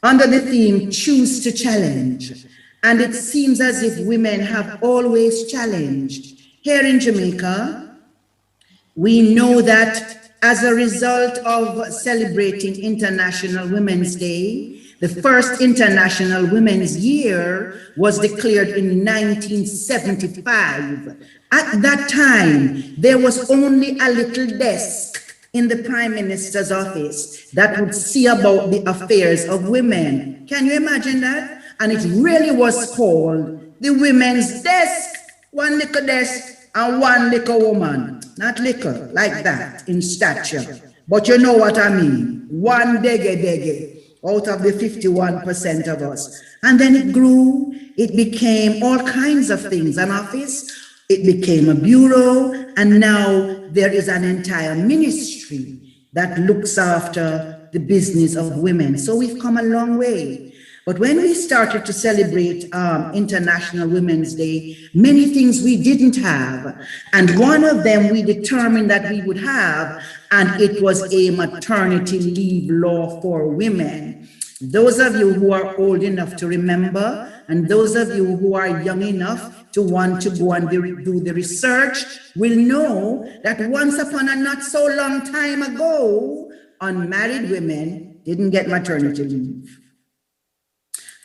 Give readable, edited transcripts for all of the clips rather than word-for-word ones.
under the theme Choose to Challenge. And it seems as if women have always challenged. Here in Jamaica, we know that as a result of celebrating International Women's Day, the first International Women's Year was declared in 1975. At that time, there was only a little desk in the Prime Minister's office that would see about the affairs of women. Can you imagine that? And it really was called the Women's Desk. One little desk and one little woman. Not little, like that, in stature. But you know what I mean. One dege out of the 51% of us. And then it grew. It became all kinds of things. An office, it became a bureau, and now there is an entire ministry that looks after the business of women. So we've come a long way. But when we started to celebrate International Women's Day, many things we didn't have. And one of them we determined that we would have, and it was a maternity leave law for women. Those of you who are old enough to remember, and those of you who are young enough to want to go and do the research will know that once upon a not so long time ago, unmarried women didn't get maternity leave.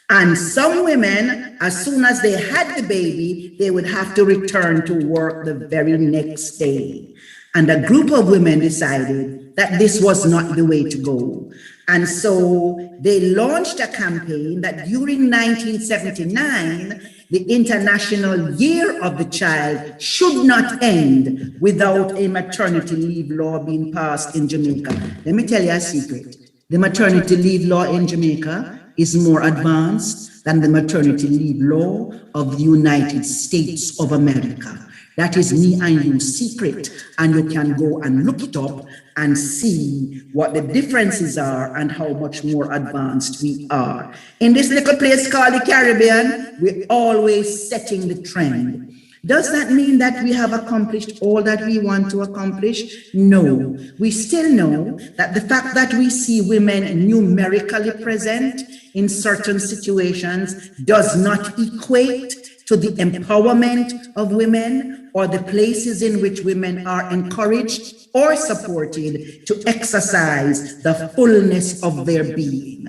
And some women, as soon as they had the baby, they would have to return to work the very next day. And a group of women decided that this was not the way to go. And so they launched a campaign that during 1979, the International Year of the Child should not end without a maternity leave law being passed in Jamaica. Let me tell you a secret. The maternity leave law in Jamaica is more advanced than the maternity leave law of the United States of America. That is me and you secret, and you can go and look it up and see what the differences are and how much more advanced we are. In this little place called the Caribbean, we're always setting the trend. Does that mean that we have accomplished all that we want to accomplish? No. We still know that the fact that we see women numerically present in certain situations does not equate to the empowerment of women or the places in which women are encouraged or supported to exercise the fullness of their being.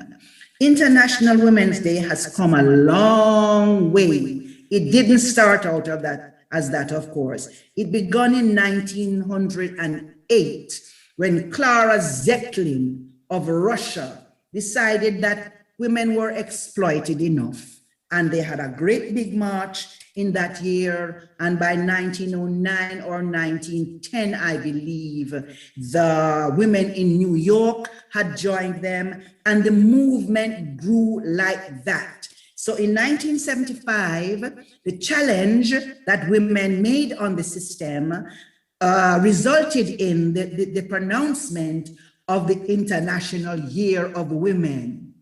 International Women's Day has come a long way. It didn't start out of that as that, of course. It began in 1908 when Clara Zetkin of Russia decided that women were exploited enough. And they had a great big march in that year. And by 1909 or 1910, I believe, the women in New York had joined them, and the movement grew like that. So in 1975, the challenge that women made on the system resulted in the pronouncement of the International Year of Women.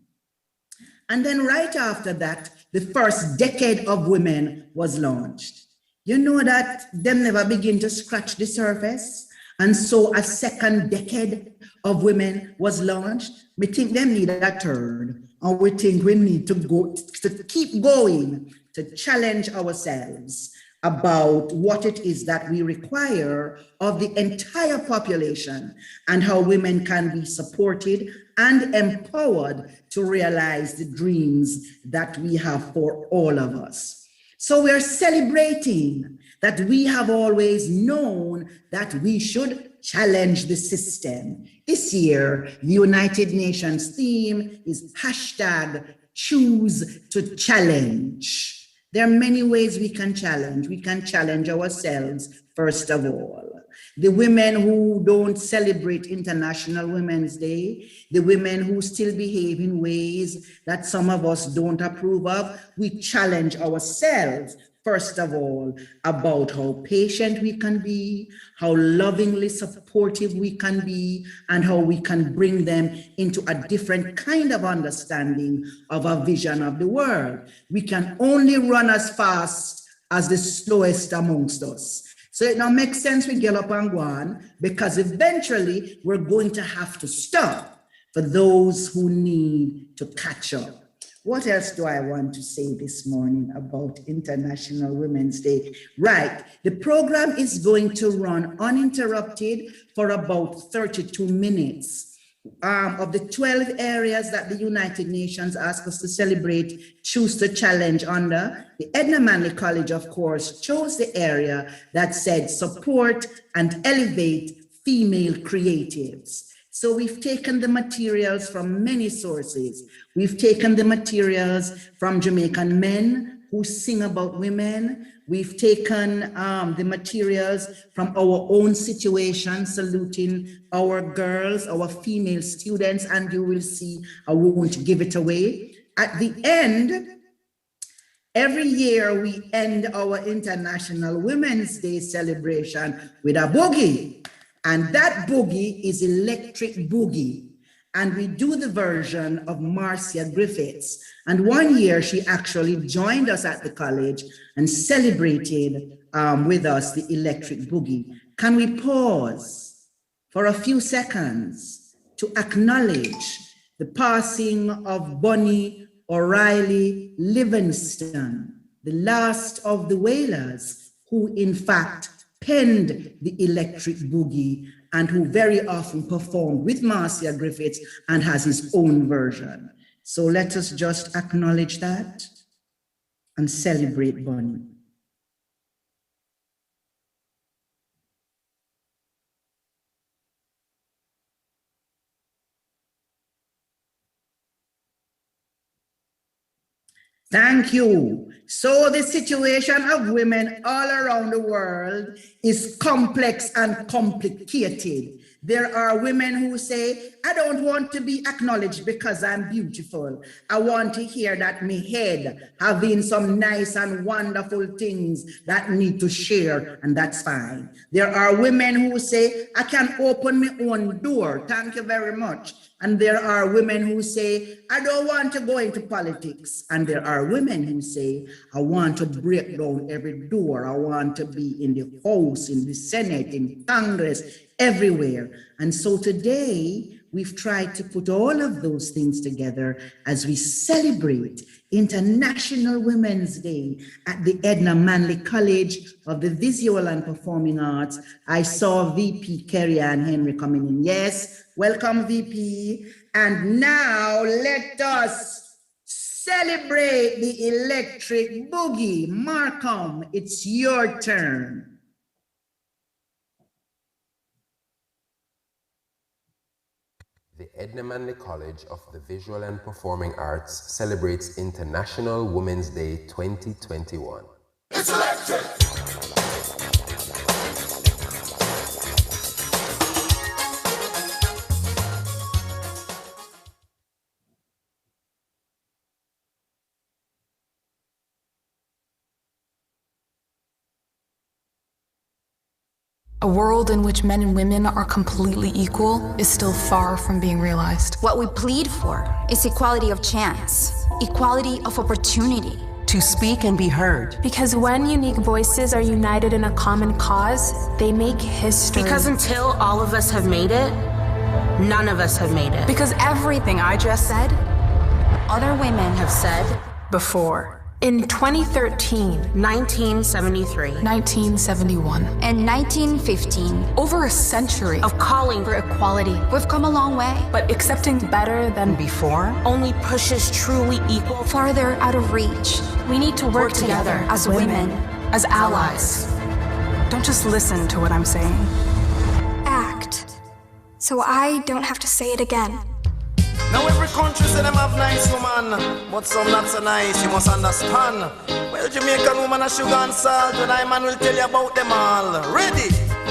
And then right after that, the first decade of women was launched. You know that them never begin to scratch the surface. And so a second decade of women was launched. We think them need a third. And we think we need to go to keep going to challenge ourselves about what it is that we require of the entire population and how women can be supported and empowered to realize the dreams that we have for all of us. So we're celebrating that we have always known that we should challenge the system. This year, the United Nations theme is hashtag choose to challenge. There are many ways we can challenge. We can challenge ourselves, first of all. The women who don't celebrate International Women's Day, the women who still behave in ways that some of us don't approve of, we challenge ourselves, first of all, about how patient we can be, how lovingly supportive we can be, and how we can bring them into a different kind of understanding of a vision of the world. We can only run as fast as the slowest amongst us. So it now makes sense we get up and go on, because eventually we're going to have to stop. for those who need to catch up. What else do I want to say this morning about International Women's Day? Right, the program is going to run uninterrupted for about 32 minutes. Of the 12 areas that the United Nations asked us to celebrate, choose to challenge under, the Edna Manley College, of course, chose the area that said support and elevate female creatives. So we've taken the materials from many sources. We've taken the materials from Jamaican men who sing about women. We've taken the materials from our own situation, saluting our girls, our female students, and you will see I won't give it away. At the end, every year we end our International Women's Day celebration with a boogie. And that boogie is Electric Boogie. And we do the version of Marcia Griffiths. And one year she actually joined us at the college and celebrated with us the Electric Boogie. Can we pause for a few seconds to acknowledge the passing of Bonnie O'Reilly Livingston, the last of the Wailers, who in fact penned the Electric Boogie and who very often performed with Marcia Griffiths and has his own version. So let us just acknowledge that and celebrate Bonnie. Thank you. So the situation of women all around the world is complex and complicated. There are women who say, I don't want to be acknowledged because I'm beautiful. I want to hear that my head having some nice and wonderful things that need to share, and that's fine. There are women who say, I can open my own door. Thank you very much. And there are women who say, I don't want to go into politics. And there are women who say, I want to break down every door. I want to be in the House, in the Senate, in Congress, everywhere. And so today, we've tried to put all of those things together as we celebrate International Women's Day at the Edna Manley College of the Visual and Performing Arts. I saw VP Kerry Ann Henry coming in. Yes, welcome VP. And now let us celebrate the Electric Boogie. Markham, it's your turn. The Edna Manley College of the Visual and Performing Arts celebrates International Women's Day 2021. It's electric! A world in which men and women are completely equal is still far from being realized. What we plead for is equality of chance, equality of opportunity. To speak and be heard. Because when unique voices are united in a common cause, they make history. Because until all of us have made it, none of us have made it. Because everything I just said, other women have said before. In 2013, 1973, 1971, and 1915, over a century of calling for equality, we've come a long way. But accepting better than before only pushes truly equal farther out of reach. We need to work together as women, as allies. Don't just listen to what I'm saying. Act, so I don't have to say it again. Now every country say them have nice woman, but some not so nice, you must understand. Well, Jamaican woman a sugar and salt, and I man will tell you about them all. Ready?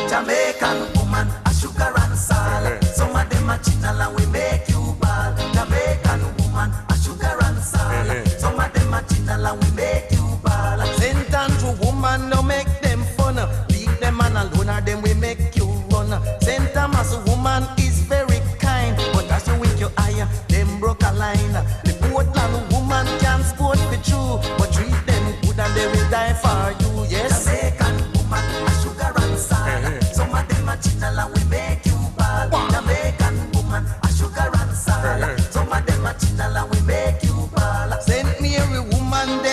Jamaican woman a sugar and salt. Some of them a chinal and we make you ball. Jamaican woman a sugar and salt. Some of them a chinal and we make you ball. St. Andrew woman no make them fun. Leave them man alone or them we make you run. St. Thomas woman is very kind, but as you wink your eye, them broke a line. The Portland woman can sport be true, but treat them good and they will die for you. Yes, Jamaican woman a sugar and salt. Some of them a chinal and we make you ball. Jamaican woman a sugar and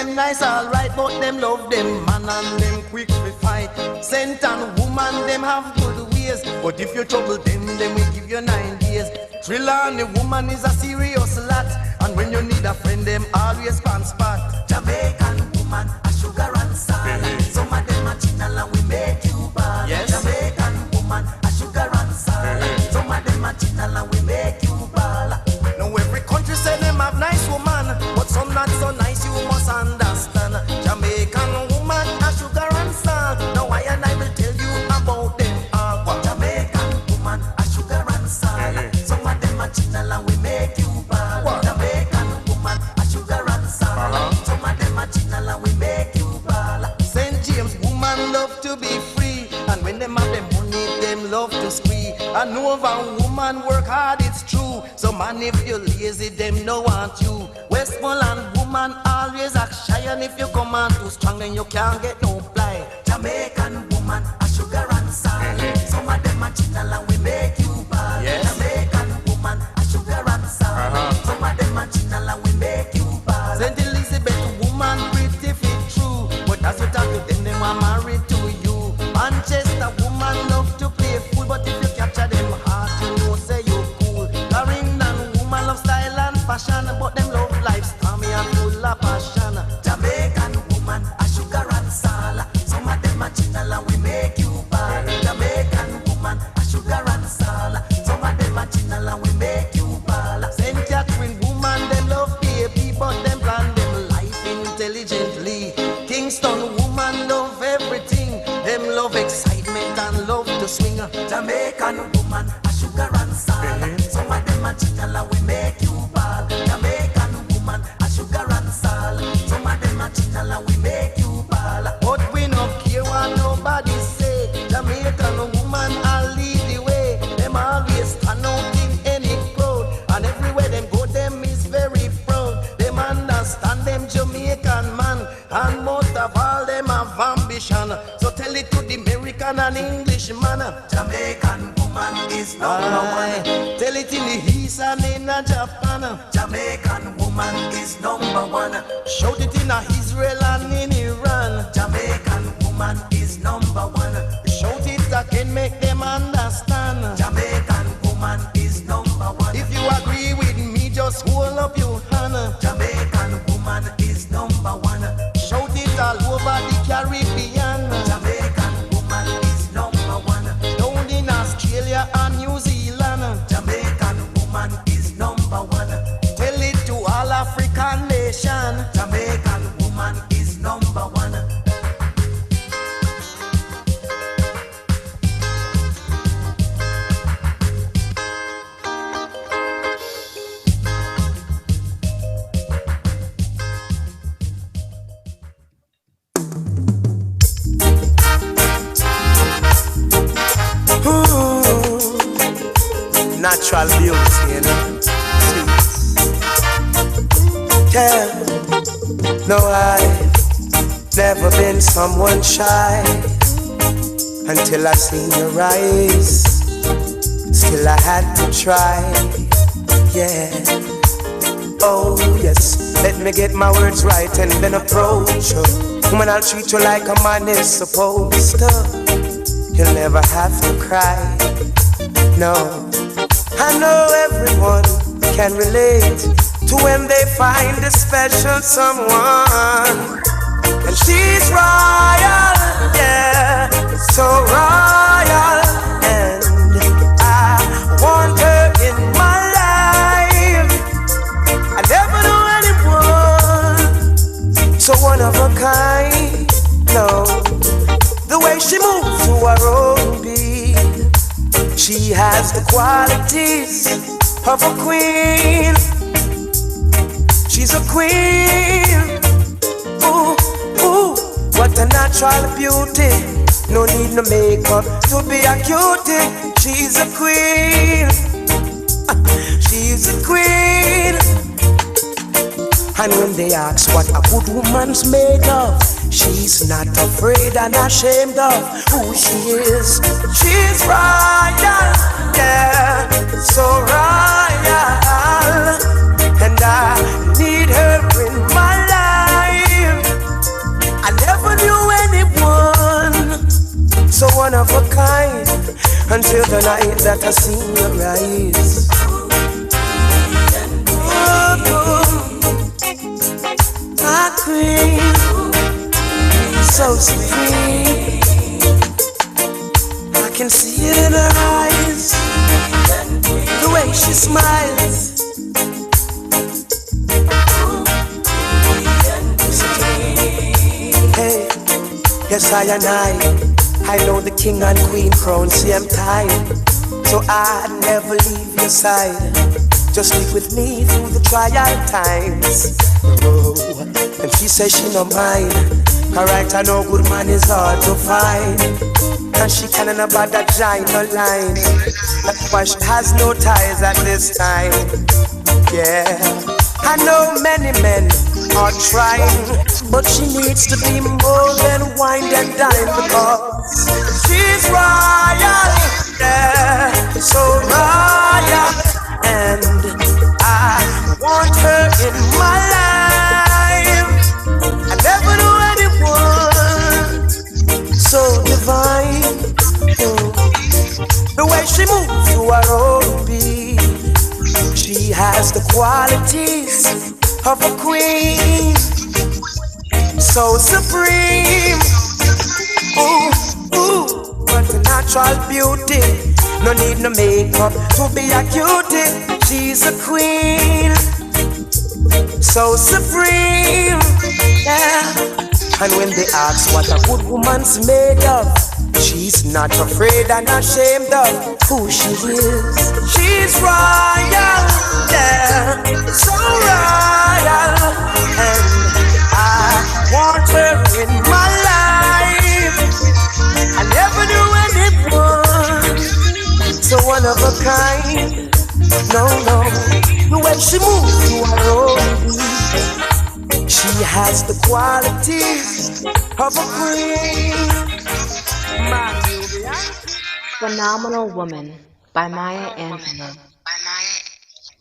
them nice, alright, but them love them man and them quick to fight. Saint and woman, them have good ways, but if you trouble them, then we give you 9 days. Thriller and the woman is a serious lot, and when you need a friend, them always pan spot. Jamaican woman, a sugar and salt. Some of them a chinal and we make you bad. Yes. Jamaican woman, a sugar and salt. Some of them a chinal and we make you bad. Now every country say them have nice woman, but some not so nice, you must understand. Jamaican woman, a sugar and salt. Now I and I will tell you about them all. Jamaican woman, a sugar and salt. Some of them a chinal and we make you bad. Jamaican woman, a sugar and salt. Some of them a chinal and we make you bad. St. James woman love to be free, and when them have them money, them love to squeeze. I know of a woman work hard, it's true. So man, if you're lazy, them no want you. Westmoreland woman always act shy, and if you come on too strong, then you can't get no fly. Jamaican woman, a sugar and salt. Some of them a chinal and we make you bad. Yes. Jamaican woman, a sugar and salt. Some of them a chinal and we make you bad. St. Elizabeth woman, pretty fit true, but as you talk to them, they want married to you. Manchester woman love to play fool, but if you capture them heart, you know say you cool. Clarendon woman love style and fashion, but them love life stormy and full of passion. Jamaican woman, a sugar and salt. Some of them a chinal and we make you bad. Jamaican woman, a sugar and salt. Some of them a chinal and we make you bad. St. Catherine woman, them love baby, but them plan them life intelligently. Kingston woman love everything. Them love excitement and love to swing. Jamaican woman, a sugar and salt. Some of them a chinal and we make you bad. Jamaican woman, a sugar and salt. Some of them a chinal and we make you bad. But we no care what nobody say. Jamaican woman, I'll lead the way. Them always stand out in any crowd, and everywhere them go, them is very proud. Them understand them Jamaican man, and most of all them have ambition. So tell it to the American and English man. Jamaican woman is number one. Tell it in the East and in Japan. Jamaican woman is number one. Shout it in Israel and in Iran. Jamaican woman is number one. Shout it again, make them understand. Jamaican woman is number one. If you agree with me, just hold up your hand. Jamaican woman is number one. Shout it all over the Caribbean. Jamaican woman is number one. Down in Australia and New Zealand. Jamaican woman is number one. Tell it to all African nation. Jamaican woman is number one. Natural beauty, you know. Yeah, no, I've never been someone shy until I seen your eyes. Still I had to try, yeah. Oh yes, let me get my words right and then approach you. Woman, I'll treat you like a man is supposed to. You'll never have to cry, no. I know everyone can relate to when they find a special someone. And she's royal, yeah, so royal. And I want her in my life. I never knew anyone so one of a kind, no. The way she moves to her own beat, she has the qualities of a queen. She's a queen. Ooh, ooh, what a natural beauty. No need no makeup to be a cutie. She's a queen. She's a queen. And when they ask what a good woman's made of, she's not afraid and ashamed of who she is. She's royal, yeah, so royal. And I need her in my life. until the night that I see your rise. My queen, so supreme. I can see it in her eyes, the way she smiles. Hey, yes I know the king and queen crown same time. So I'd never leave your side. Just stick with me through the trial times. Oh, and she says she no mind. Correct, I know good man is hard to find. And she can't about that giant no line. That's why she has no ties at this time. Yeah, I know many men are trying, but she needs to be more than wine and dine, because she's royal, yeah, so royal, and I want her in my life. I never knew anyone so divine. The way she moves to her own beat, she has the qualities of a queen, so supreme. Ooh, ooh, what a natural beauty. No need no makeup to be a cutie. She's a queen, so supreme. Yeah. And when they ask what a good woman's made of, she's not afraid and ashamed of who she is. She's royal, yeah, so royal, and I want her in my life. I never knew anyone so one of a kind. No, the way she moves to her own beat, she has the qualities of a queen. Phenomenal Woman by Maya Angelou.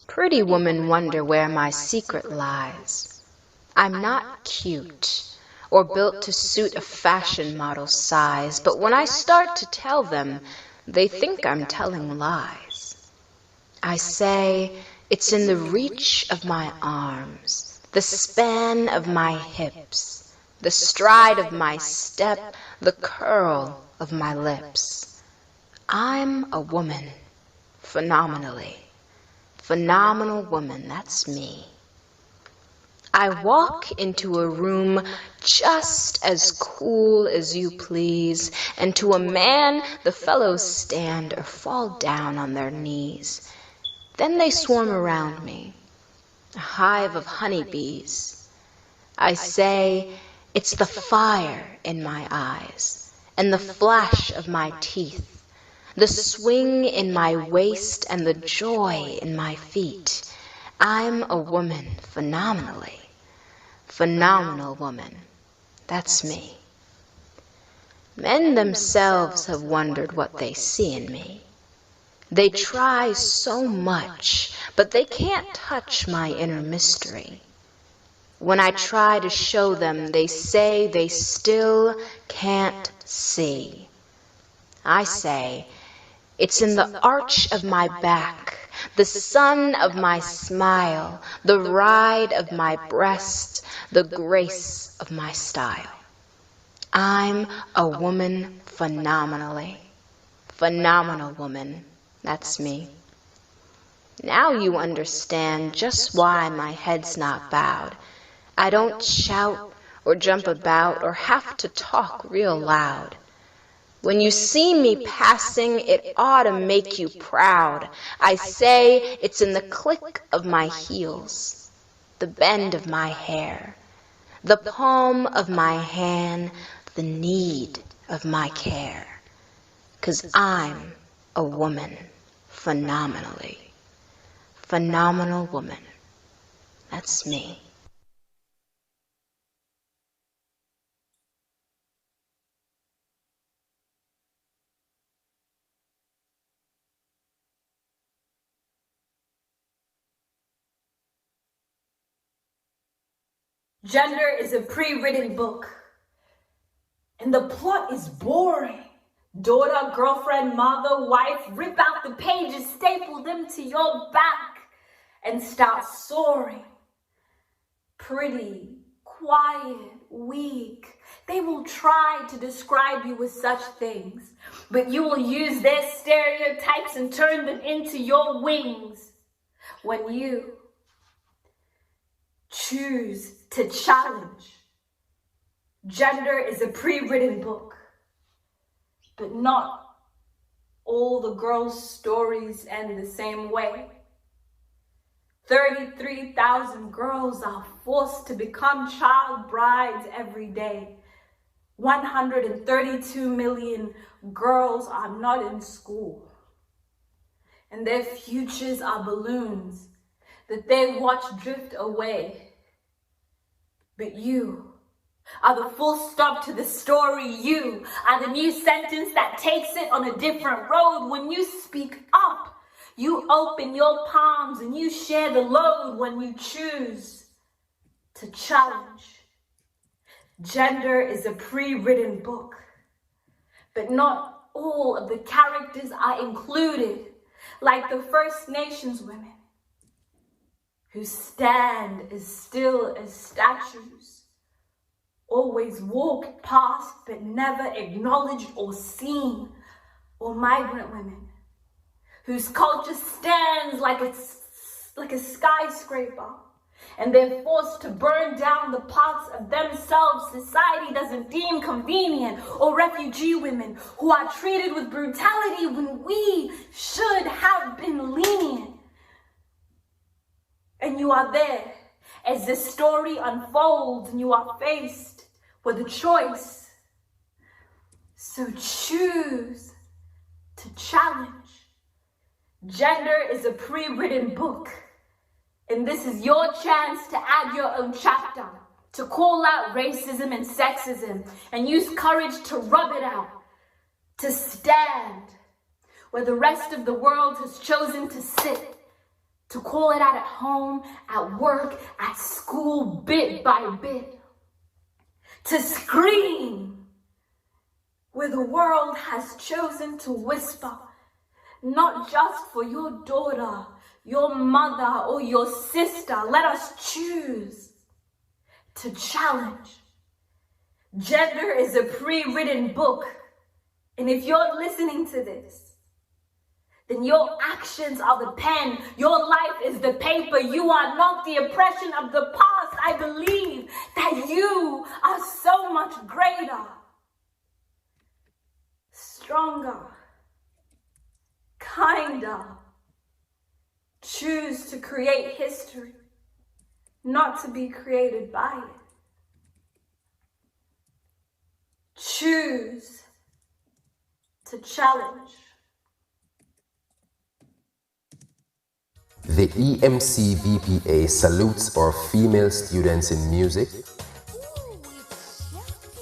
Pretty women wonder where my secret lies. I'm not cute or built to suit a fashion model's size, but when I start to tell them, they think I'm telling lies. I say it's in the reach of my arms, the span of my hips, the stride of my step, the curl of my lips. I'm a woman, phenomenally. Phenomenal woman, that's me. I walk into a room just as cool as you please, and to a man the fellows stand or fall down on their knees. Then they swarm around me, a hive of honeybees. I say it's the fire in my eyes and the flash of my teeth, the swing in my waist and the joy in my feet. I'm a woman phenomenally. Phenomenal woman. That's me. Men themselves have wondered what they see in me. They try so much, but they can't touch my inner mystery. When I try to show them, they say they still can't see. I say, it's in the arch of my back, the sun of my smile, the ride of my breast, the grace of my style. I'm a woman phenomenally. Phenomenal woman, that's me. Now you understand just why my head's not bowed. I don't shout or jump about or have to talk real loud. When you see me passing, it ought to make you proud. I say it's in the click of my heels, the bend of my hair, the palm of my hand, the need of my care. 'Cause I'm a woman, phenomenally. Phenomenal woman. That's me. Gender is a pre-written book, and the plot is boring, Daughter, girlfriend, mother, wife, rip out the pages, staple them to your back, and start soaring. Pretty, quiet, weak. They will try to describe you with such things, but you will use their stereotypes and turn them into your wings. When you choose to challenge, gender is a pre-written book, but not all the girls' stories end the same way. 33,000 girls are forced to become child brides every day. 132 million girls are not in school. And their futures are balloons that they watch drift away. But you are the full stop to the story. You are the new sentence that takes it on a different road. When you speak up, you open your palms and you share the load. When you choose to challenge, gender is a pre-written book, but not all of the characters are included, like the First Nations women who stand as still as statues, always walked past but never acknowledged or seen, or migrant women whose culture stands like a skyscraper, and they're forced to burn down the parts of themselves society doesn't deem convenient, or refugee women who are treated with brutality when we should have been lenient. And you are there as this story unfolds and you are faced with a choice. So choose to challenge. Gender is a pre-written book, and this is your chance to add your own chapter, to call out racism and sexism, and use courage to rub it out, to stand where the rest of the world has chosen to sit, to call it out at home, at work, at school, bit by bit, to scream where the world has chosen to whisper, not just for your daughter, your mother, or your sister. Let us choose to challenge. Gender is a pre-written book, and if you're listening to this, then your actions are the pen, your life is the paper. You are not the oppression of the past. I believe that you are so much greater, stronger, kinder. Choose to create history, not to be created by it. Choose to challenge. The EMC VPA salutes our female students in music,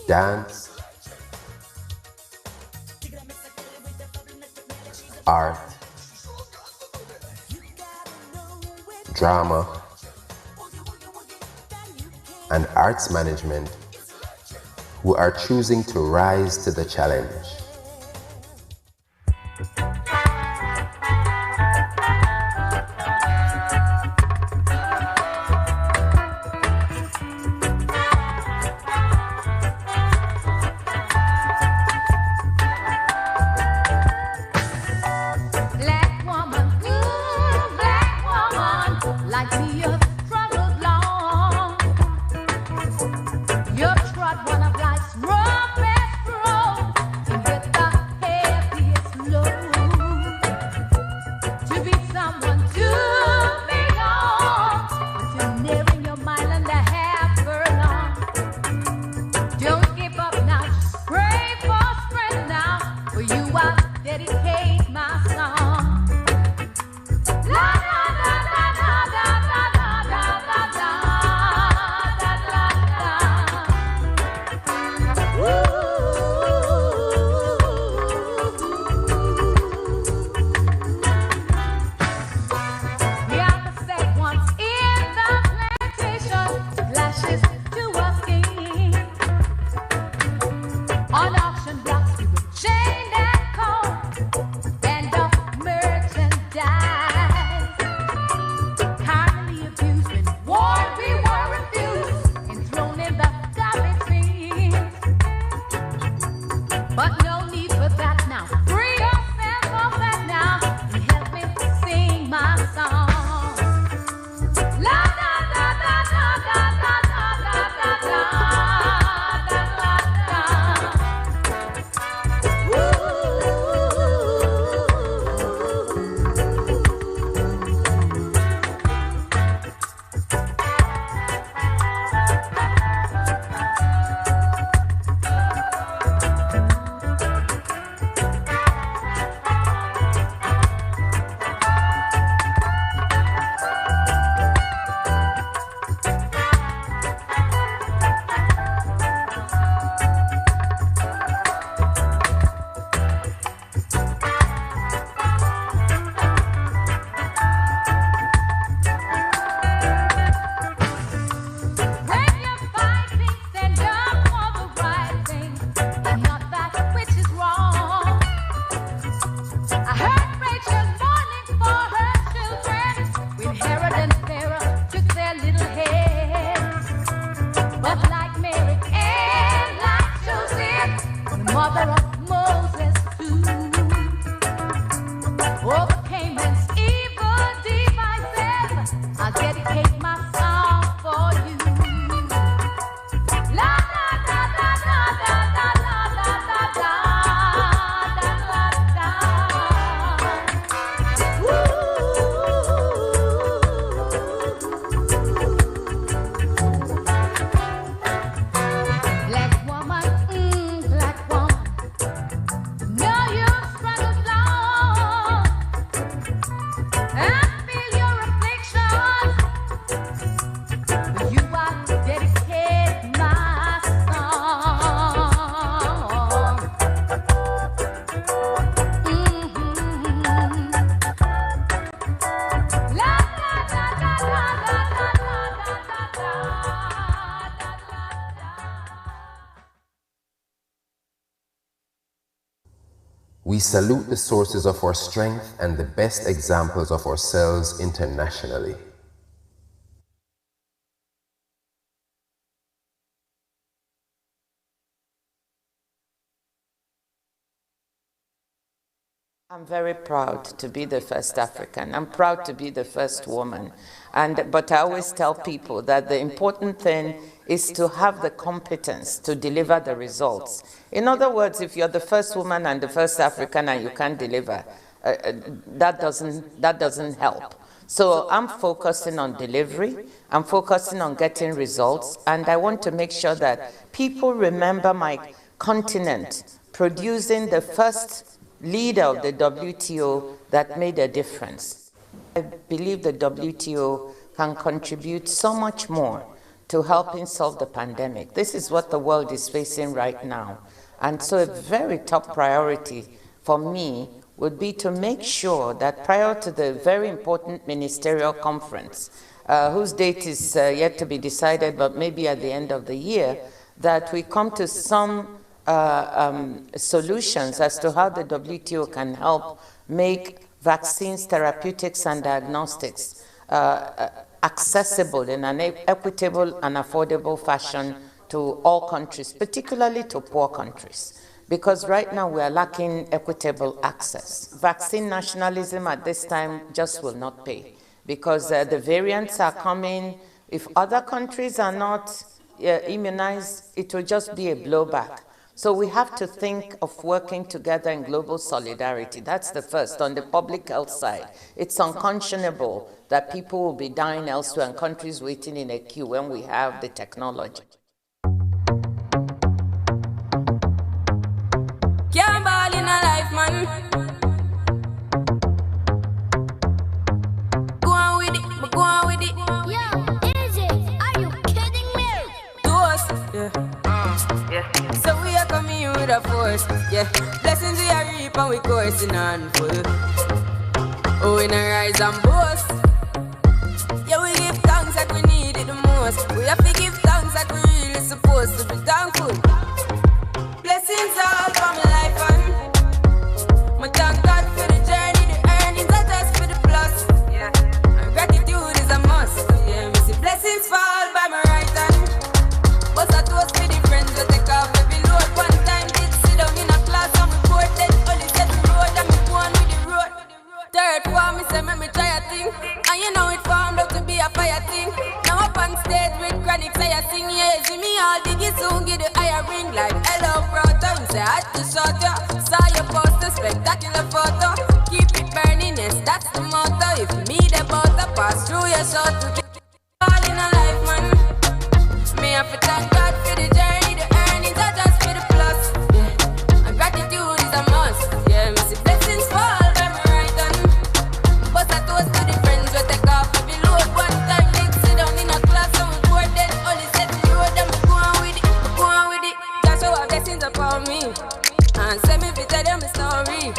dance, art, drama, and arts management who are choosing to rise to the challenge. On auction blocks we were chained down. We salute the sources of our strength and the best examples of ourselves internationally. I'm very proud to be the first African. I'm proud to be the first woman. But I always tell people that the important thing is to have the competence to deliver the results. In other words, if you're the first woman and the first African and you can't deliver, that doesn't help. So I'm focusing on delivery, I'm focusing on getting results, and I want to make sure that people remember my continent producing the first leader of the WTO that made a difference. I believe the WTO can contribute so much more to helping solve the pandemic. This is what the world is facing right now. And so a very top priority for me would be to make sure that prior to the very important ministerial conference, whose date is yet to be decided, but maybe at the end of the year, that we come to some solutions as to how the WTO can help make vaccines, therapeutics, and diagnostics accessible in an equitable and affordable fashion to all countries, particularly to poor countries. Because right now we are lacking equitable access. Vaccine nationalism at this time just will not pay, because the variants are coming. If other countries are not immunized, it will just be a blowback. So we have to think of working together in global solidarity. That's the first. On the public health side, it's unconscionable that people will be dying elsewhere and countries waiting in a queue when we have the technology. Can't ball in a life, man. Go on with it, but go on with it. Yo, is it? Are you kidding me? To us, yeah. So we are coming in with a force, yeah. Blessings we are reap and we coursing on full. Oh, we not rise and boast. Yeah, we give thanks like we need it the most. We have to give thanks like we really supposed to be thankful. Blessings all for my life and my thank God for the journey, the earnings are just for the plus. Yeah, and gratitude is a must. Yeah, me see blessings fall by my right hand. But I toast for the friends that take off every load. One time did sit down in a class and we poured then only set the road and me go on with the road. Third form, me say me try a thing, and you know it formed up to be a fire thing. Now up on stage with chronic say I sing, yeah, see me all diggy soon get the higher ring like hello brother. You say I had to shot ya, saw your poster, spectacular photo. Keep it burning, yes that's the motto. If me the butter pass through your shot to get all in a life man. Me have to thank God for the journey, the earnings are just for the plus. Yeah, and gratitude is a must. Yeah, me see blessings fall by my right hand. But I toast to the friends we take off every load. One time they sit down in a class and we board then only set the road and we go on with it, go on with it. Just show our blessings upon me and send me to tell them the story.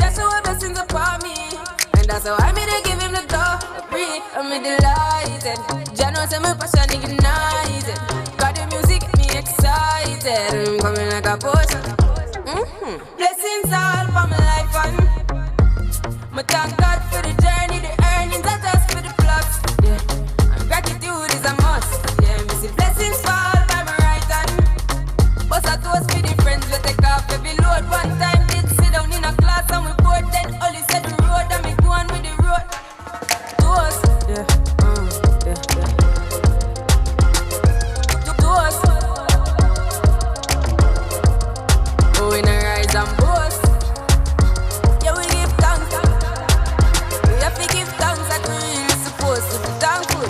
Just show our blessings upon me, and that's how I made to give him the glory. I'm delighted. Jano say my passion ignited. Got the music get me excited. I'm coming like a potion. Blessings all for my life and my thank God for the journey, the earnings are just for the plus. Yeah, and gratitude is a must. Yeah, me see blessings fall by my right hand. But I toast for the friends we take off every load. One time did sit down in a class and we board then only set the road and me go on with the road. Toast, yeah, yeah. Toast. Oh, we not rise and boast. Yeah, we give thanks. We have to give thanks like we really supposed to be thankful.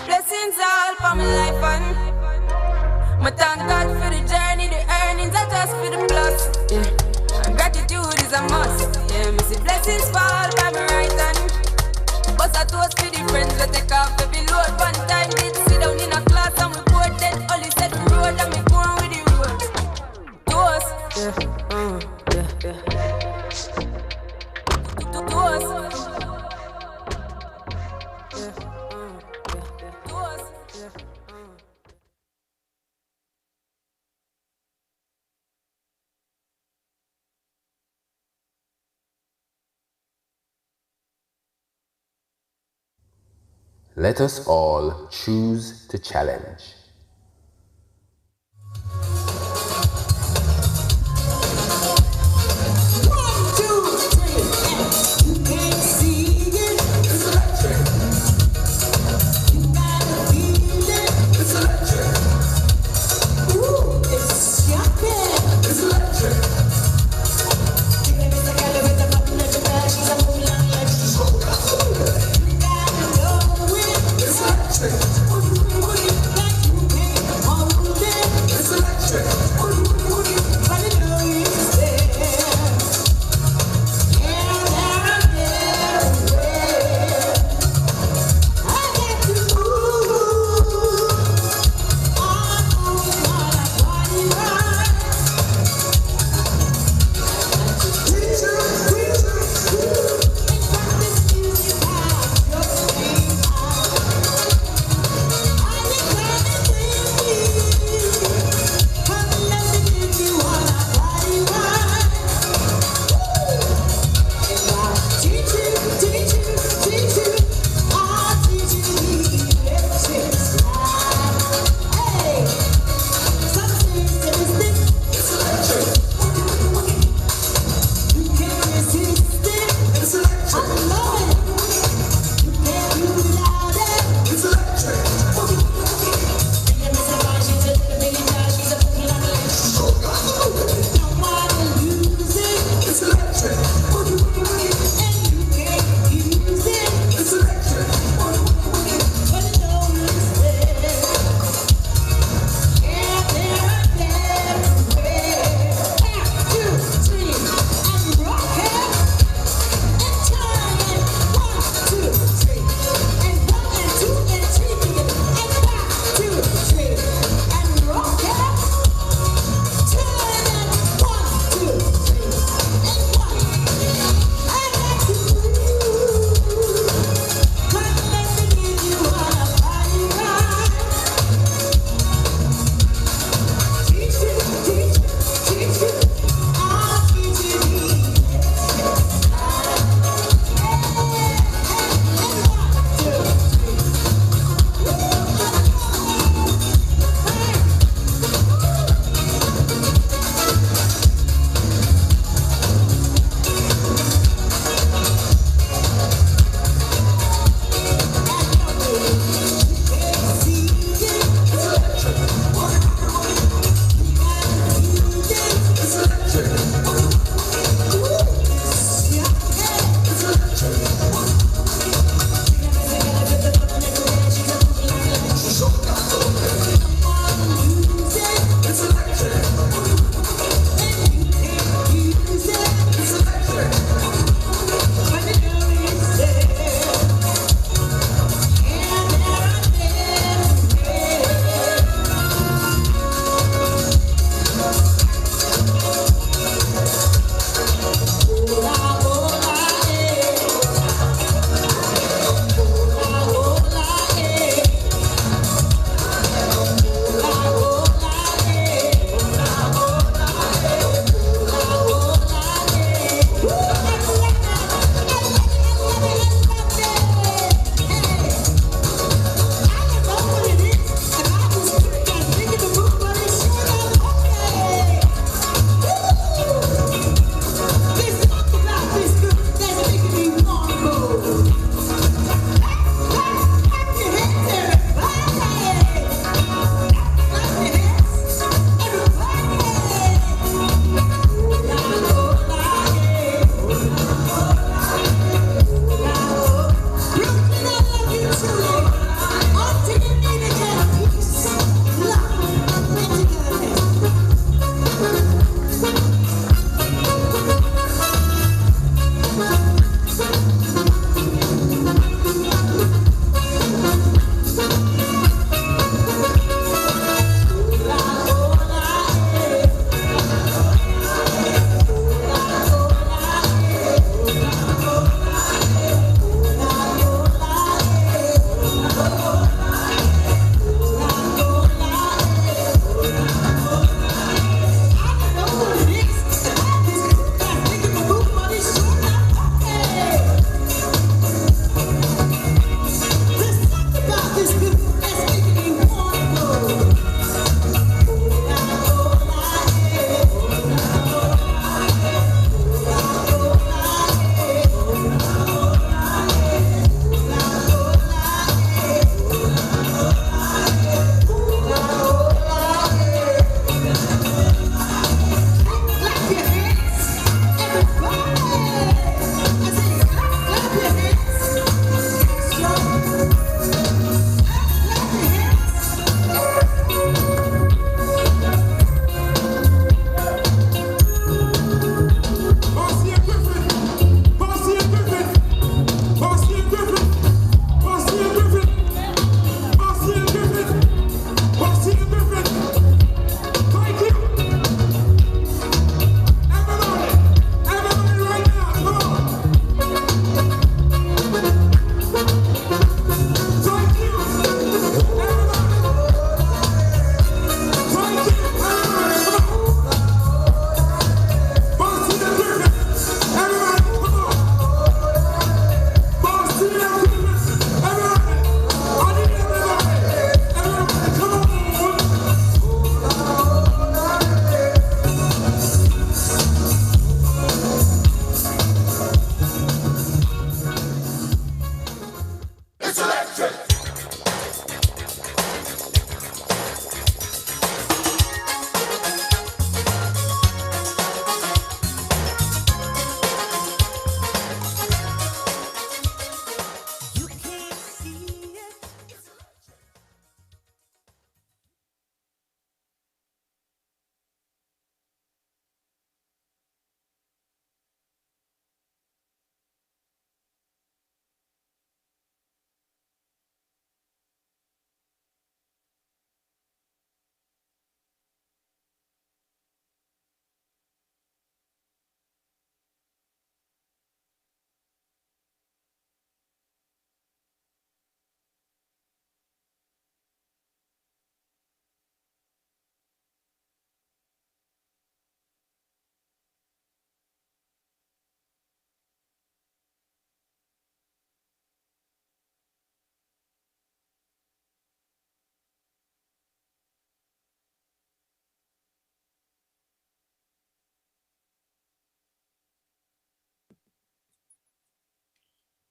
Blessings all for my life and my thank God for the journey, the earnings are just for the plus. Yeah, and gratitude is a must. Yeah, me see blessings fall by my right hand. But I toast for the friends we take off every load. One time did sit down in a class and we board then only set the road and me go on with the road. Toast, toast. Let us all choose to challenge.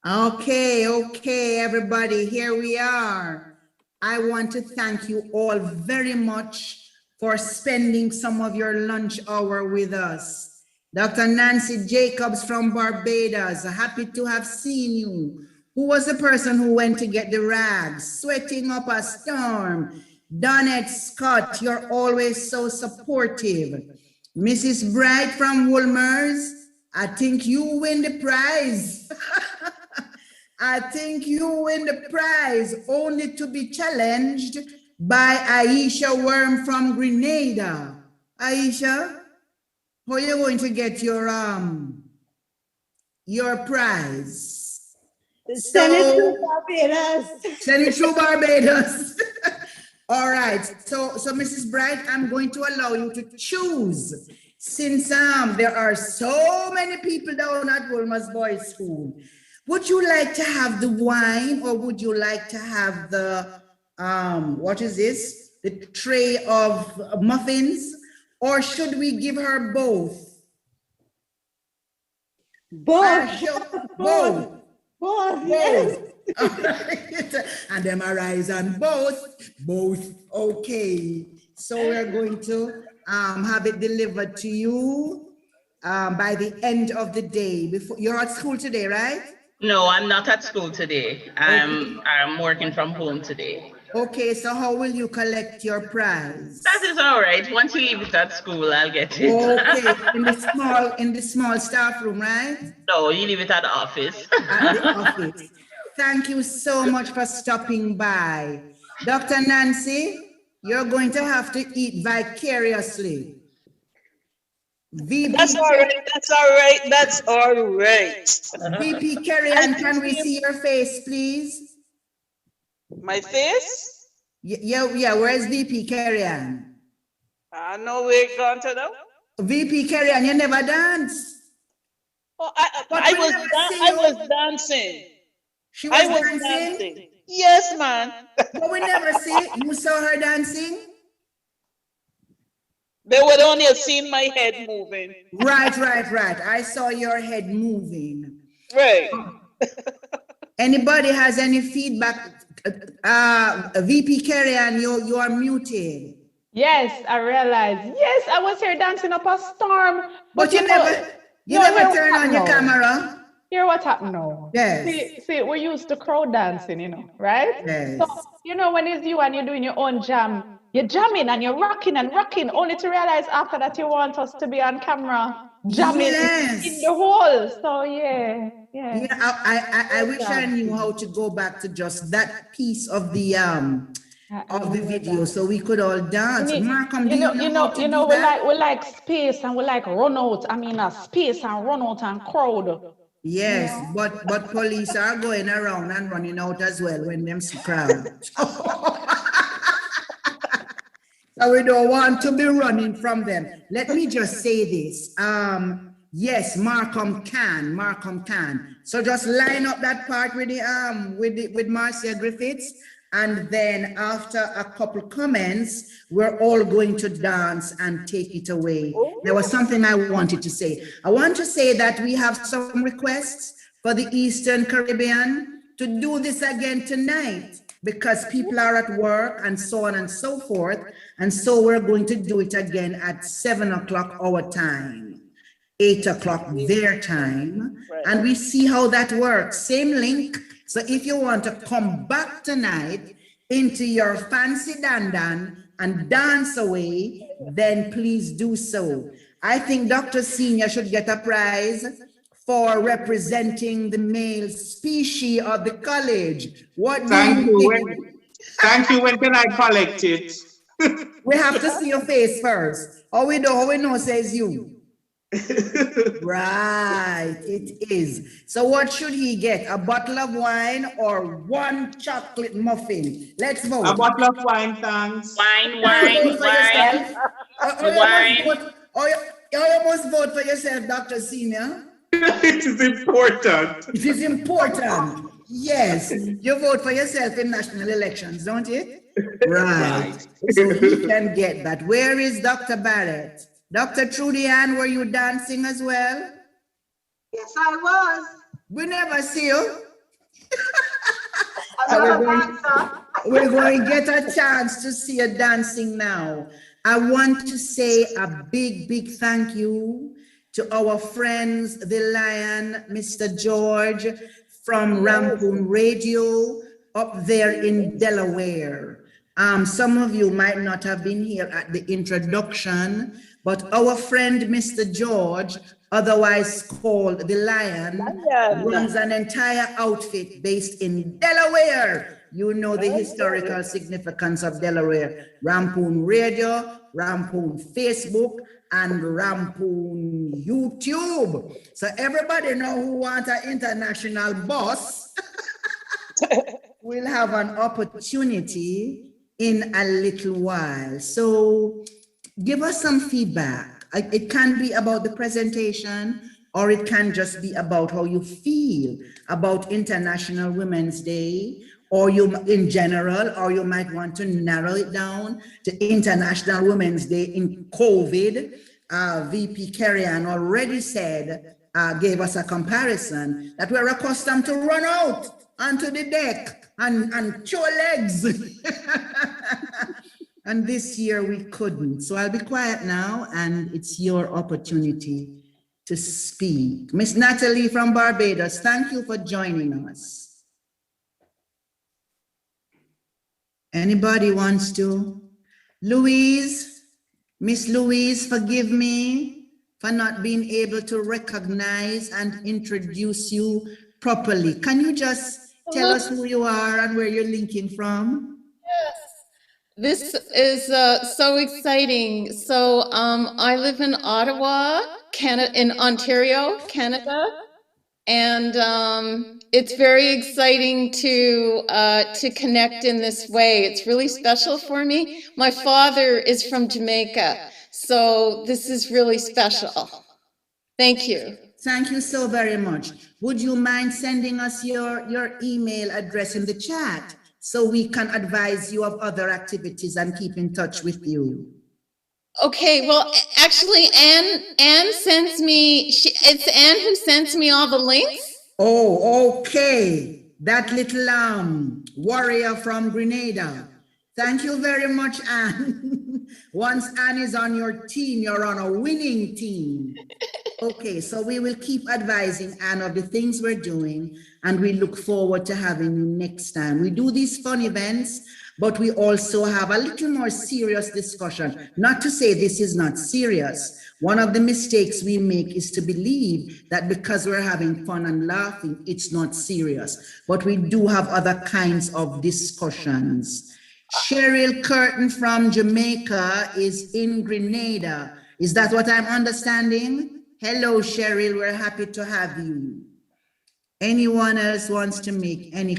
Okay, everybody, here we are. I want to thank you all very much for spending some of your lunch hour with us. Dr. Nancy Jacobs from Barbados, happy to have seen you. Who was the person who went to get the rags? Sweating up a storm. Donette Scott, you're always so supportive. Mrs. Bright from Woolmers, I think you win the prize. I think you win the prize, only to be challenged by Aisha Worm from Grenada. Aisha, how are you going to get your prize? Send it to Barbados. Send it to Barbados. All right, so Mrs. Bright, I'm going to allow you to choose, since there are so many people down at Woolmer's Boys School. Would you like to have the wine, or would you like to have the what is this? The tray of muffins, or should we give her both? Both. Both. Yes. And them arise on both. Okay. So we're going to have it delivered to you by the end of the day. Before you're at school today, right? No, I'm not at school today. I'm working from home today. Okay, so how will you collect your prize? That is all right. Once you leave it at school, I'll get it. Okay, in the small staff room, right? No, you leave it at the office. At the office. Thank you so much for stopping by. Dr. Nancy, you're going to have to eat vicariously. That's all right. VP Carrie-Ann, can we see your face, please? My face? Yeah, where's VP Carrie-Ann? I know where it gone to now. VP Carrie-Ann, you never dance? Oh, I was dancing. She was dancing? Yes, man. But we never see. You saw her dancing? They would only have seen my head moving. Right. I saw your head moving. Right. Anybody has any feedback? VP Carrie-Ann, you are muted. Yes, I realized. Yes, I was here dancing up a storm. But you never turn on your camera. Hear what happened now? Yes. See, we used to crowd dancing, right? Yes. So, when it's you and you're doing your own jam, you're jamming and you're rocking, only to realize after that you want us to be on camera jamming in the hole. So, yeah. I wish I knew how to go back to just that piece of the video so we could all dance. Markham, we like space and we like run out. I mean, space and run out and crowd. Yes, but police are going around and running out as well when them see crowd. So we don't want to be running from them. Let me just say this. Yes, Markham can. So just line up that part with Marcia Griffiths, and then after a couple comments, we're all going to dance and take it away. There was something I wanted to say. I want to say that we have some requests for the Eastern Caribbean to do this again tonight, because people are at work and so on and so forth. And so we're going to do it again at 7 o'clock our time, 8 o'clock their time. And we see how that works. Same link. So if you want to come back tonight into your fancy dandan and dance away, then please do so. I think Dr. Senior should get a prize for representing the male species of the college. What do you think? Thank you. When can I collect it? We have to see your face first. All we know says you. Right, it is. So what should he get? A bottle of wine or one chocolate muffin? Let's vote. A bottle of wine, thanks. Wine. You must vote for yourself, Dr. Senior. It is important. It is important. Yes, you vote for yourself in national elections, don't you? Right. So he can get that. Where is Dr. Barrett? Dr. Trudy Ann, were you dancing as well? Yes, I was. We never see you. So we're going to get a chance to see you dancing now. I want to say a big, big thank you to our friends, the Lion, Mr. George from Rampoon Radio up there in Delaware. Some of you might not have been here at the introduction, but our friend, Mr. George, otherwise called the Lion, runs an entire outfit based in Delaware. You know the historical significance of Delaware. Rampoon Radio, Rampoon Facebook, and Rampoon YouTube. So everybody know who wants an international boss will have an opportunity in a little while. So give us some feedback. It can be about the presentation, or it can just be about how you feel about International Women's Day, or you in general, or you might want to narrow it down to International Women's Day in COVID. VP Kerrian already said, gave us a comparison that we're accustomed to run out onto the deck and show legs. And this year we couldn't. So I'll be quiet now, and it's your opportunity to speak. Miss Natalie from Barbados, thank you for joining us. Anybody wants to? Louise, Miss Louise, forgive me for not being able to recognize and introduce you properly. Can you just tell us who you are and where you're linking from? This is so exciting. So I live in Ottawa, Canada, in Ontario, Canada, and it's very exciting to connect in this way. It's really special for me. My father is from Jamaica, so this is really special. Thank you. Thank you so very much. Would you mind sending us your email address in the chat, so we can advise you of other activities and keep in touch with you? Okay, well, actually, Anne sends me, it's Anne who sends me all the links. Oh, okay. That little warrior from Grenada. Thank you very much, Anne. Once Anne is on your team, you're on a winning team. Okay, so we will keep advising Anne of the things we're doing, and we look forward to having you next time. We do these fun events, but we also have a little more serious discussion. Not to say this is not serious. One of the mistakes we make is to believe that because we're having fun and laughing, it's not serious. But we do have other kinds of discussions. Cheryl Curtin from Jamaica is in Grenada. Is that what I'm understanding? Hello, Cheryl, we're happy to have you. Anyone else wants to make any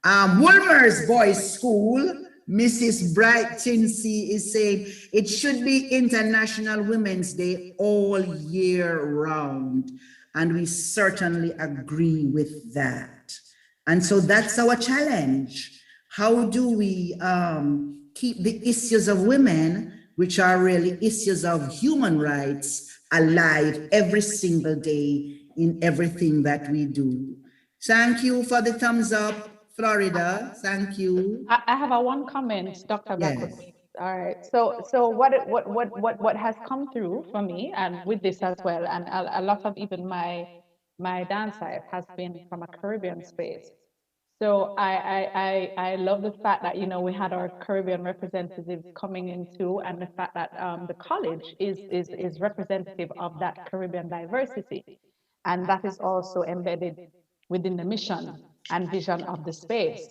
Woolmer's Boys School, Mrs. Bright Tinsey is saying it should be International Women's Day all year round. And we certainly agree with that. And so that's our challenge. How do we keep the issues of women, which are really issues of human rights, alive every single day in everything that we do? Thank you for the thumbs up, Florida. Thank you. I have a one comment, Dr. Blackwood. Yes. All right. So what has come through for me, and with this as well, and a lot of even my dance life has been from a Caribbean space. So I love the fact that, you know, we had our Caribbean representatives coming in too, and the fact that the college is representative of that Caribbean diversity. And that is also embedded within the mission and vision of the space.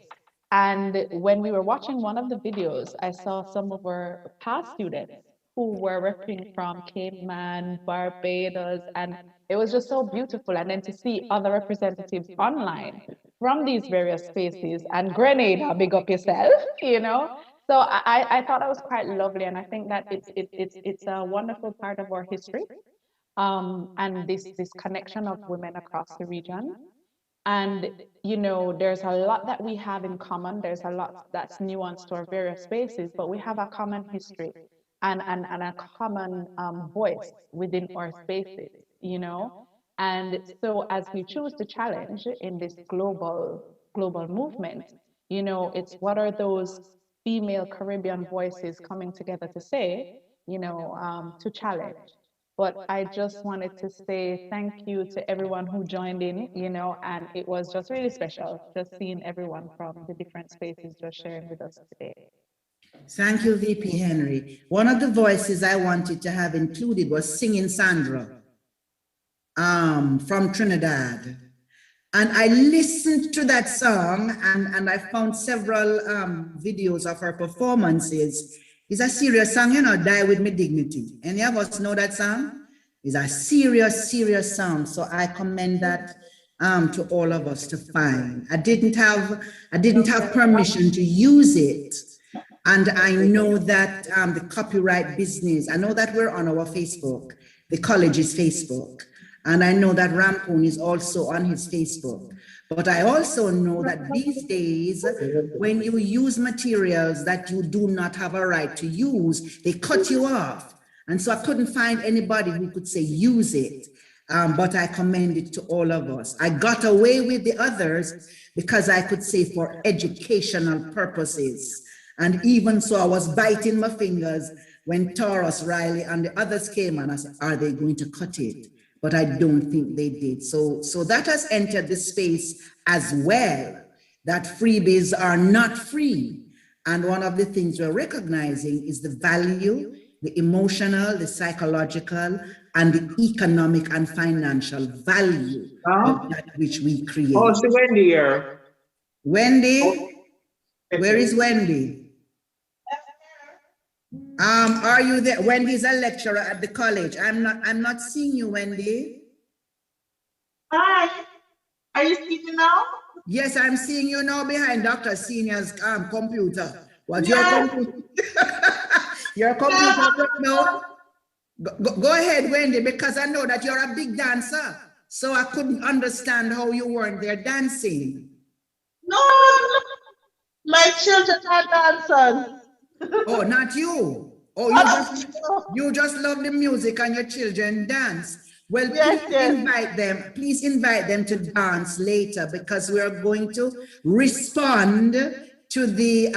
And when we were watching one of the videos, I saw some of our past students who were repping from Cayman, Barbados, and it was just so beautiful. And then to see other representatives online from these various spaces, and Grenada, big up yourself, you know. So I thought that was quite lovely, and I think that it's a wonderful part of our history, and this connection of women across the region. And, you know, there's a lot that we have in common. There's a lot that's nuanced to our various spaces, but we have a common history and a common voice within our spaces, you know. And so as we choose to challenge in this global movement, you know, it's what are those female Caribbean voices coming together to say, you know, to challenge. But I just wanted to say thank you to everyone who joined in, you know, and it was just really special just seeing everyone from the different spaces just sharing with us today. Thank you, VP Henry. One of the voices I wanted to have included was Singing Sandra from Trinidad. And I listened to that song and I found several videos of her performances. It's a serious song, you know, Die With Me Dignity. Any of us know that song? It's a serious, serious song. So I commend that to all of us to find. I didn't have permission to use it. And I know that the copyright business, I know that we're on our Facebook, the college's Facebook. And I know that Rampoon is also on his Facebook. But I also know that these days, when you use materials that you do not have a right to use, they cut you off. And so I couldn't find anybody who could say use it. But I commend it to all of us. I got away with the others because I could say for educational purposes. And even so, I was biting my fingers when Taurus, Riley, and the others came and I said, are they going to cut it? But I don't think they did. So that has entered the space as well, that freebies are not free. And one of the things we're recognizing is the value, the emotional, the psychological, and the economic and financial value of that which we create. Oh, so Wendy here. Wendy? Where is Wendy? Are you there? Wendy's a lecturer at the college. I'm not seeing you, Wendy. Hi. Are you seeing me now? Yes, I'm seeing you now behind Dr. Senior's computer. What your computer? Your computer no? Go ahead, Wendy, because I know that you're a big dancer. So I couldn't understand how you weren't there dancing. No, my children are dancing. Oh, not you. Oh, you just love the music and your children dance. Well, please invite them to dance later because we are going to respond to the,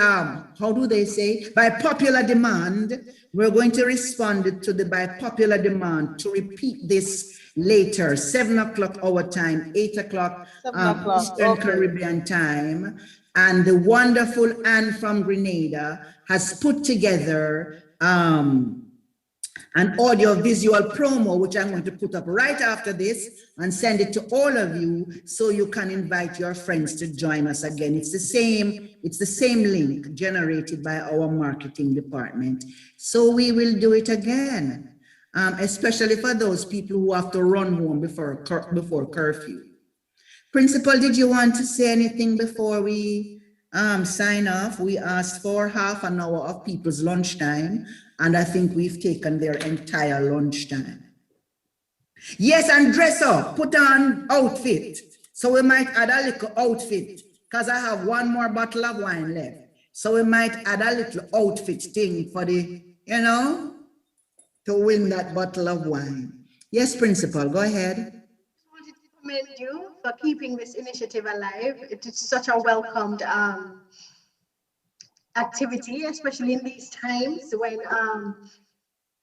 how do they say? By popular demand, we're going to respond to the by popular demand to repeat this later, 7 o'clock our time, 8 o'clock Eastern Caribbean time. And the wonderful Anne from Grenada has put together an audio-visual promo, which I'm going to put up right after this and send it to all of you so you can invite your friends to join us again. It's the same link generated by our marketing department. So we will do it again, especially for those people who have to run home before curfew. Principal, did you want to say anything before we sign off? We asked for half an hour of people's lunchtime, and I think we've taken their entire lunchtime. Yes, and dress up, put on outfit. So we might add a little outfit, because I have one more bottle of wine left. So we might add a little outfit thing for the, you know, to win that bottle of wine. Yes, Principal, go ahead. Commend you for keeping this initiative alive. It is such a welcomed activity, especially in these times when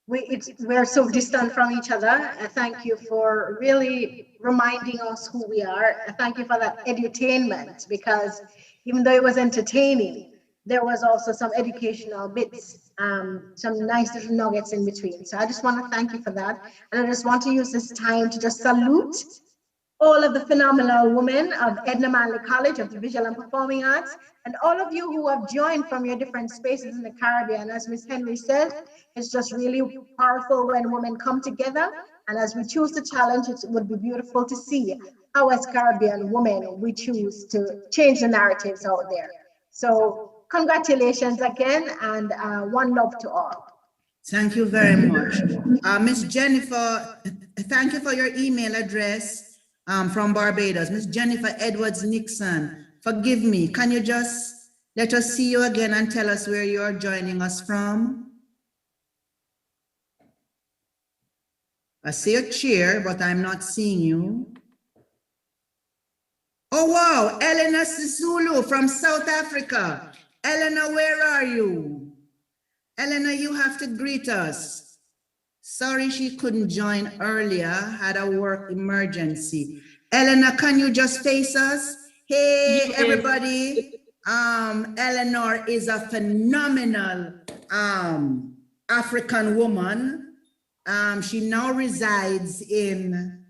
we're so distant from each other. I thank you for really reminding us who we are. I thank you for that edutainment, because even though it was entertaining, there was also some educational bits, some nice little nuggets in between. So I just want to thank you for that. And I just want to use this time to just salute all of the phenomenal women of Edna Manley College of the Visual and Performing Arts, and all of you who have joined from your different spaces in the Caribbean. As Ms. Henry said, it's just really powerful when women come together, and as we choose to challenge, it would be beautiful to see how as Caribbean women, we choose to change the narratives out there. So congratulations again, and one love to all. Thank you very much. Ms. Jennifer, thank you for your email address. From Barbados, Miss Jennifer Edwards Nixon, forgive me, can you just let us see you again and tell us where you're joining us from? I see a chair, but I'm not seeing you. Oh, wow, Elena Sisulu from South Africa. Elena, where are you? Elena, you have to greet us. Sorry she couldn't join earlier, had a work emergency. Elena, can you just face us? Hey, Yes. everybody. Eleanor is a phenomenal African woman. She now resides in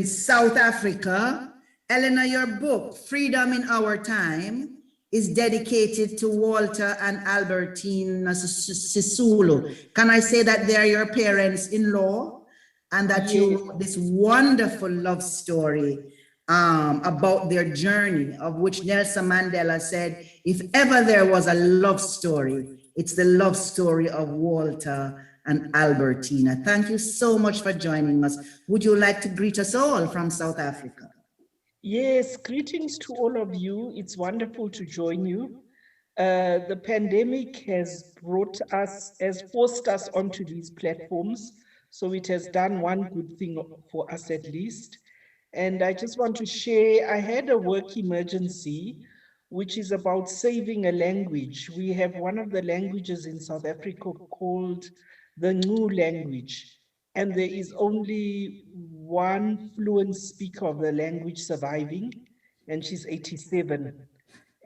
South Africa. Eleanor, your book, Freedom in Our Time, is dedicated to Walter and Albertine Sisulu. Can I say that they're your parents-in-law and that you wrote this wonderful love story about their journey, of which Nelson Mandela said, if ever there was a love story, it's the love story of Walter and Albertina. Thank you so much for joining us. Would you like to greet us all from South Africa? Yes, greetings to all of you. It's wonderful to join you. The pandemic has forced us onto these platforms. So it has done one good thing for us at least. And I just want to share, I had a work emergency, which is about saving a language. We have one of the languages in South Africa called the Ngu language. And there is only one fluent speaker of the language surviving, and she's 87.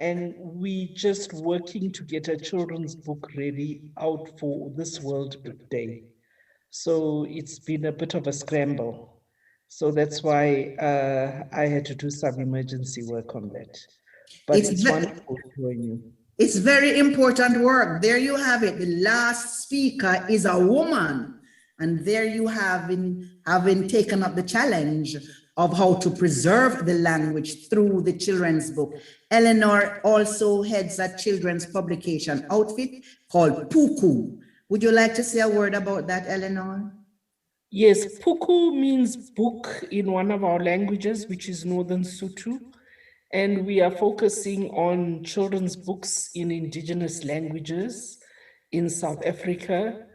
And we just working to get a children's book ready out for this World Day. So it's been a bit of a scramble. So that's why I had to do some emergency work on that. But it's wonderful to join you. It's very important work. There you have it. The last speaker is a woman. And there you have been taken up the challenge of how to preserve the language through the children's book. Eleanor also heads a children's publication outfit called Puku. Would you like to say a word about that, Eleanor? Yes, Puku means book in one of our languages, which is Northern Sotho. And we are focusing on children's books in indigenous languages in South Africa,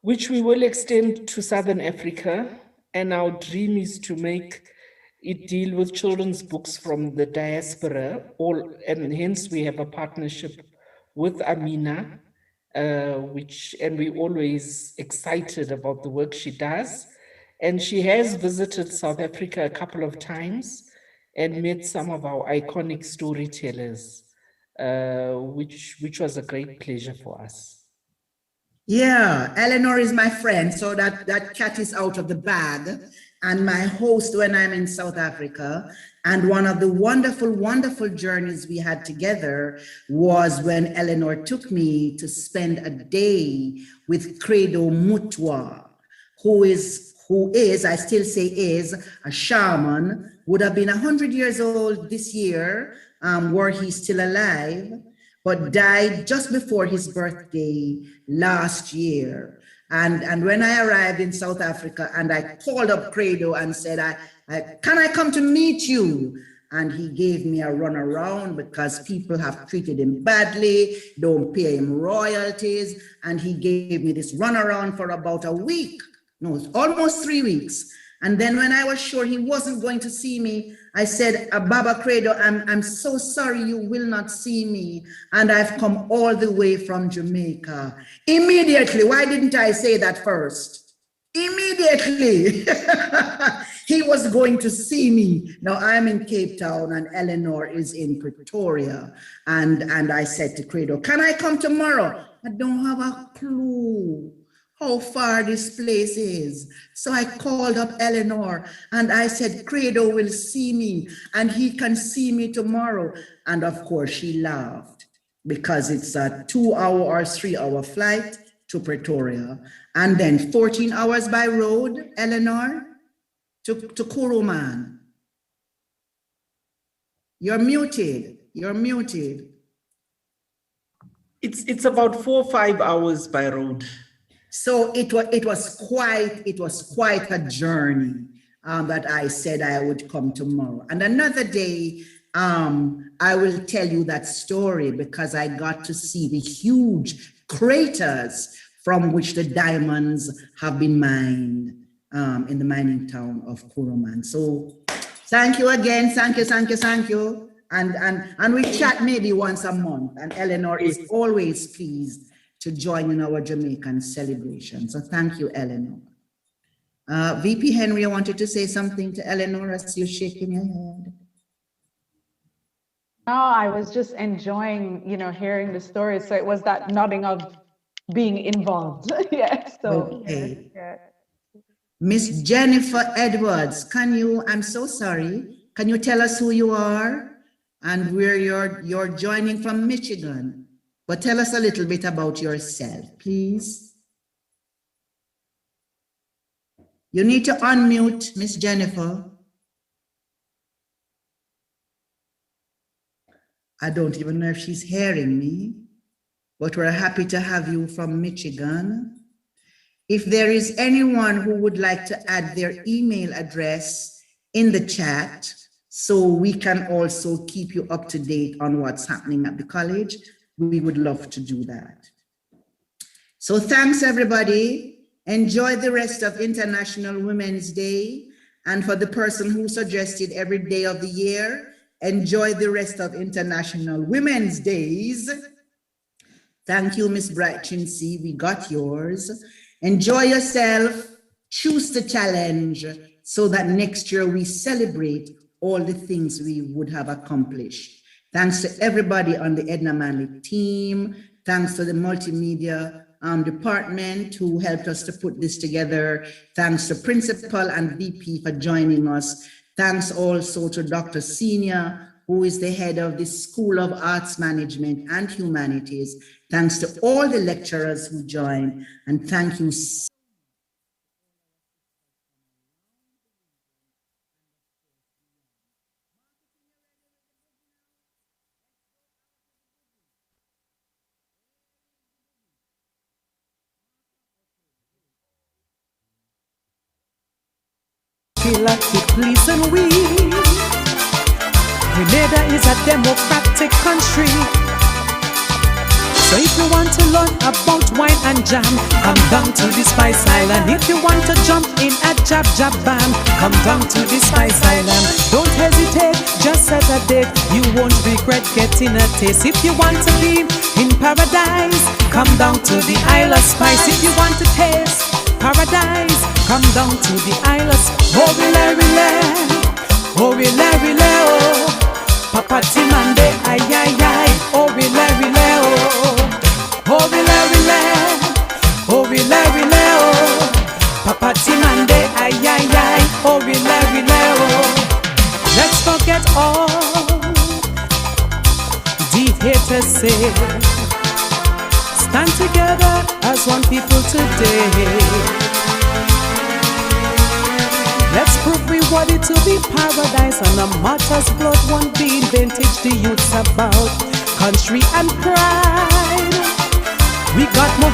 which we will extend to Southern Africa. And our dream is to make it deal with children's books from the diaspora, and hence we have a partnership with Amina, and we're always excited about the work she does. And she has visited South Africa a couple of times and met some of our iconic storytellers, which was a great pleasure for us. Yeah, Eleanor is my friend, so that cat is out of the bag, and my host when I'm in South Africa. And one of the wonderful, wonderful journeys we had together was when Eleanor took me to spend a day with Credo Mutwa, who is, I still say is, a shaman, would have been 100 years old this year, were he still alive, but died just before his birthday last year. And when I arrived in South Africa and I called up Credo and said, can I come to meet you? And he gave me a runaround because people have treated him badly, don't pay him royalties. And he gave me this runaround for about a week, no, almost 3 weeks. And then when I was sure he wasn't going to see me, I said, Baba Credo, I'm so sorry you will not see me. And I've come all the way from Jamaica. Immediately, why didn't I say that first? Immediately, he was going to see me. Now I'm in Cape Town and Eleanor is in Pretoria. And I said to Credo, can I come tomorrow? I don't have a clue how far this place is. So I called up Eleanor and I said, Credo will see me and he can see me tomorrow. And of course she laughed because it's a 2-hour or 3-hour flight to Pretoria. And then 14 hours by road, Eleanor, to Kuruman. You're muted, you're muted. It's about 4 or 5 hours by road. So it was quite a journey that I said I would come tomorrow. And another day, I will tell you that story because I got to see the huge craters from which the diamonds have been mined. in the mining town of Kuruman. So thank you again. Thank you. And we chat maybe once a month. And Eleanor is always pleased to join in our Jamaican celebration. So thank you, Eleanor. VP Henry, I wanted to say something to Eleanor as you're shaking your head. No, I was just enjoying, hearing the story. So it was that nodding of being involved. Yeah. So Okay. yeah. Miss Jennifer Edwards, I'm so sorry. Can you tell us who you are and where you're joining from Michigan? But tell us a little bit about yourself, please. You need to unmute, Miss Jennifer. I don't even know if she's hearing me, but we're happy to have you from Michigan. If there is anyone who would like to add their email address in the chat, so we can also keep you up to date on what's happening at the college, we would love to do that. So thanks, everybody. Enjoy the rest of International Women's Day. And for the person who suggested every day of the year, enjoy the rest of International Women's Days. Thank you, Miss Bright Chinsey. We got yours. Enjoy yourself. Choose the challenge so that next year we celebrate all the things we would have accomplished. Thanks to everybody on the Edna Manley team. Thanks to the multimedia department who helped us to put this together. Thanks to principal and VP for joining us. Thanks also to Dr. Senior, who is the head of the School of Arts Management and Humanities. Thanks to all the lecturers who joined, and thank you. Feel like to please and we. Grenada is a democratic country. So if you want to learn about wine and jam, come down to the Spice Island. If you want to jump in a jab band, come down to the Spice Island. Don't hesitate, just set a date. You won't regret getting a taste. If you want to be in paradise, come down to the Isle of Spice. If you want to taste paradise, come down to the Isle of Spice. Oh, Papa Timande, ay ay ay, oh rile oh, oh rile oh, Papa Timande, ay ay ay, oh rile oh. Let's forget all the haters say. Stand together as one people today. Let's prove we want it to be paradise, and a martyr's blood won't be vintage. The youth's about country and pride. We got more